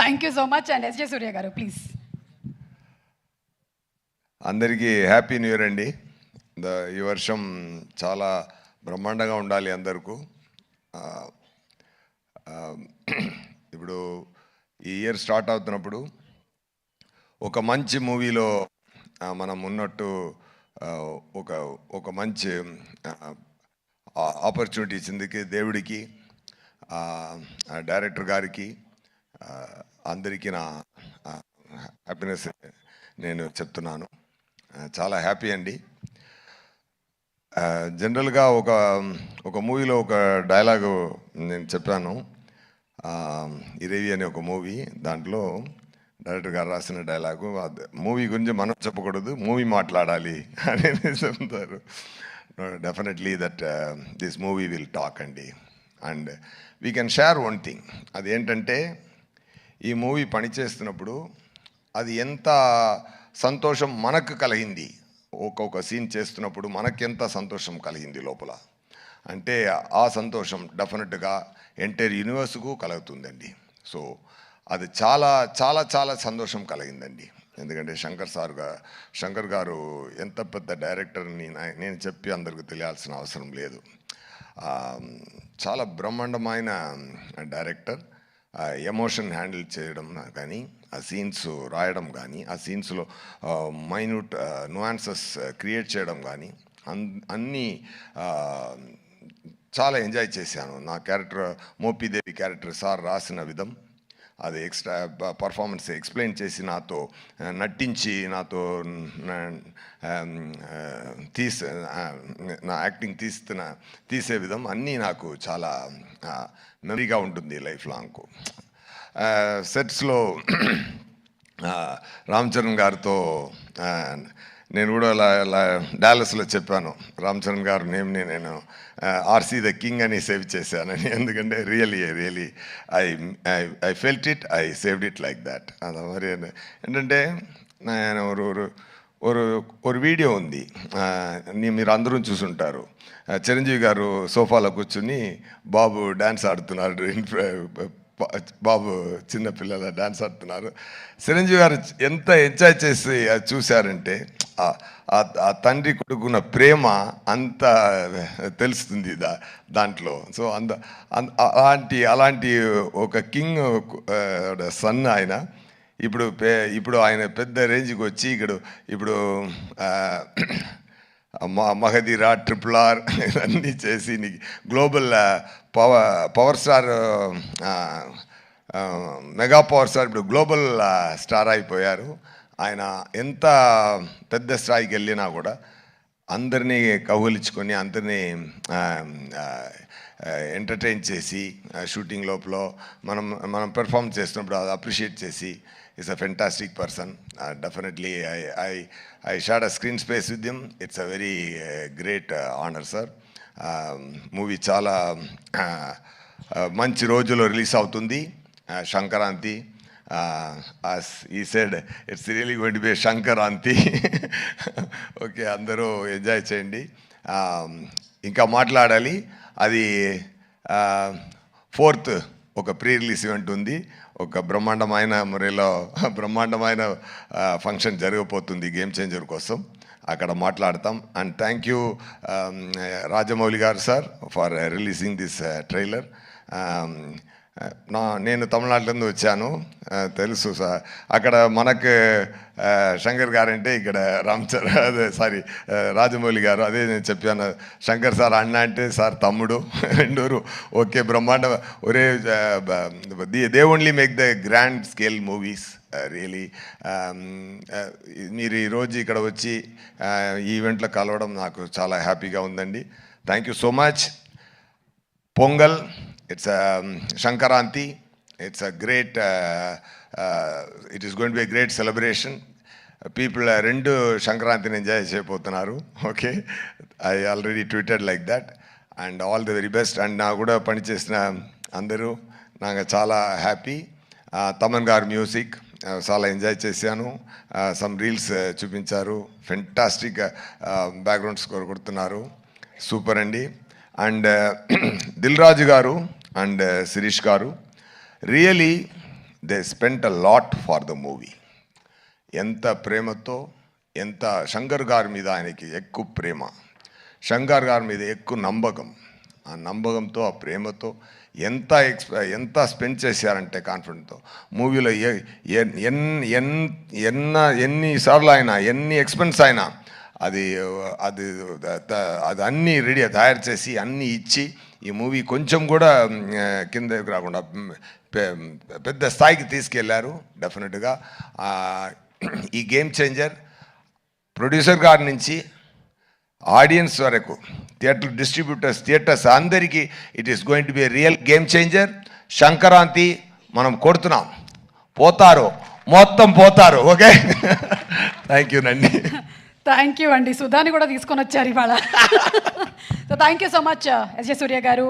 Thank you so much. And S J Surya గారు please. అందరికీ happy new year అండి. ఈ వర్షం చాలా బ్రహ్మాండంగా ఉండాలి అందరికీ. ఇప్పుడు ఈ ఇయర్ స్టార్ట్ అవుతున్నప్పుడు ఒక మంచి మూవీలో మనం ఉన్నట్టు ఒక మంచి ఆపర్చునిటీ ఇచ్చిందికి దేవుడికి, డైరెక్టర్ గారికి, అందరికీ నా హ్యాపీనెస్ నేను చెప్తున్నాను. చాలా హ్యాపీ అండి. జనరల్గా ఒక మూవీలో ఒక డైలాగు నేను చెప్పాను. ఇరేవి అనే ఒక మూవీ, దాంట్లో డైరెక్టర్ గారు రాసిన డైలాగు, మూవీ గురించి మనం చెప్పకూడదు, మూవీ మాట్లాడాలి అని చెప్తారు. Definitely that this movie will talk అండి. And we can share one thing. అది ఏంటంటే, ఈ మూవీ పనిచేస్తున్నప్పుడు అది ఎంత సంతోషం మనకు కలిగింది, ఒక్కొక్క సీన్ చేస్తున్నప్పుడు మనకెంత సంతోషం కలిగింది లోపల అంటే, ఆ సంతోషం డెఫినెట్గా ఎంటైర్ యూనివర్స్కు కలుగుతుందండి. సో అది చాలా చాలా చాలా సంతోషం కలిగిందండి. ఎందుకంటే శంకర్ గారు ఎంత పెద్ద డైరెక్టర్ని నేను చెప్పి అందరికీ తెలియాల్సిన అవసరం లేదు. చాలా బ్రహ్మాండమైన డైరెక్టర్. ఎమోషన్ హ్యాండిల్ చేయడం కానీ, ఆ సీన్స్ రాయడం కానీ, ఆ సీన్స్లో మైన్యూట్ నువాన్సెస్ క్రియేట్ చేయడం కానీ, అన్నీ చాలా ఎంజాయ్ చేశాను. నా క్యారెక్టర్, మోపిదేవి క్యారెక్టర్ సార్ రాసిన విధం, అది ఎక్స్ట్రా పర్ఫార్మెన్స్ ఎక్స్ప్లెయిన్ చేసి నాతో నటించి నాతో నా యాక్టింగ్ తీసే విధం అన్నీ నాకు చాలా మెమరీగా ఉంటుంది లైఫ్ లాంగ్. సెట్స్లో రామ్ చరణ్ గారితో నేను కూడా డాలస్లో చెప్పాను, రామ్ చరణ్ గారు నేమ్ని నేను ఆర్సీ ద కింగ్ అని సేవ్ చేశానని. ఎందుకంటే really I felt it, I saved it like that. అది మరి ఏంటంటే, నేను ఒక వీడియో ఉంది, మీరు అందరూ చూసుంటారు. చిరంజీవి గారు సోఫాలో కూర్చుని బాబు డ్యాన్స్ ఆడుతున్నారు, బాబు చిన్నపిల్లల డ్యాన్స్ ఆడుతున్నారు. చిరంజీవి గారు ఎంత ఎంజాయ్ చేసి అది చూశారంటే, ఆ తండ్రి కొడుకున్న ప్రేమ అంత తెలుస్తుంది దాంట్లో. సో అలాంటి ఒక కింగ్ సన్ ఆయన. ఇప్పుడు ఆయన పెద్ద రేంజ్కి వచ్చి ఇప్పుడు మహదీరా, RRR ఇవన్నీ చేసి global power star, mega power star, ఇప్పుడు గ్లోబల్ స్టార్ అయిపోయారు. ఆయన ఎంత పెద్ద స్థాయికి వెళ్ళినా కూడా అందరినీ కౌగిలించుకొని, అందరినీ ఎంటర్టైన్ చేసి, షూటింగ్ లోపల మనం పెర్ఫామ్ చేస్తున్నప్పుడు అది అప్రిషియేట్ చేసి, is a fantastic person. Definitely I shared a screen space with him. It's a very great honour sir. Movie చాలా మంచి రోజుల్లో రిలీజ్ అవుతుంది, Sankranti. as he said, it's really going to be a Shankaranti. Okay, అందరూ enjoy చేయండి. ఇంకా మాట్లాడాలి. అది 4th ఒక ప్రీ రిలీజ్ ఈవెంట్ ఉంది. ఒక బ్రహ్మాండమైన మురేలో బ్రహ్మాండమైన ఫంక్షన్ జరగబోతుంది గేమ్ చేంజర్ కోసం. అక్కడ మాట్లాడతాం. అండ్ థ్యాంక్ యూ రాజమౌళి గారు sir for releasing this trailer. నేను తమిళనాడులో వచ్చాను, తెలుసు సార్. అక్కడ మనకు శంకర్ గారు అంటే ఇక్కడ రాజమౌళి గారు. అదే నేను చెప్పాను, శంకర్ సార్ అన్న అంటే సార్ తమ్ముడు, రెండూరు ఓకే, బ్రహ్మాండ. ఒరే, they only make the grand scale movies really. మీరు ఈరోజు ఇక్కడ వచ్చి ఈ ఈవెంట్లో కలవడం నాకు చాలా హ్యాపీగా ఉందండి. Thank you so much. Pongal, it's a Shankaranti. It's a great, it is going to be a great celebration. People rendu Shankaranti enjoy cheyapotunnaru. Okay, I already tweeted like that. And all the very best. And na kuda pani chesina andaru naga chaala happy. Taman gar music చాలా enjoy చేశాను. Some reels చూపించారు, fantastic background score కొడుతున్నారు, super అండి. And Dil Raju గారు and Sirish గారు, really they spent a lot for the movie. ఎంత ప్రేమతో, ఎంత శంకర్ గారి మీద ఆయనకి ఎక్కువ ప్రేమ, శంకర్ గారి మీద ఎక్కువ నమ్మకం, ఆ నమ్మకంతో ఆ ప్రేమతో ఎంత స్పెండ్ చేశారంటే కాన్ఫిడెంట్తో మూవీలో ఎన్నిసార్లు అయినా ఎన్ని ఎక్స్పెన్స్ అయినా అది అది అది అన్నీ రెడీ తయారు చేసి అన్నీ ఇచ్చి ఈ మూవీ కొంచెం కూడా కిందకి రాకుండా పెద్ద స్థాయికి తీసుకెళ్లారు. డెఫినెట్గా ఈ గేమ్ చేంజర్ ప్రొడ్యూసర్ గారి నుంచి ఆడియన్స్ వరకు, థియేటర్ డిస్ట్రిబ్యూటర్స్, థియేటర్స్ అందరికీ it is going to be real game changer. Sankranti మనం కొడుతున్నాం, పోతారు, మొత్తం పోతారు. ఓకే, థ్యాంక్ యూ నండి. థ్యాంక్ యూ అండి. సుధాని కూడా తీసుకొని వచ్చారు ఇవాళ. So thank you so much S J Surya గారు.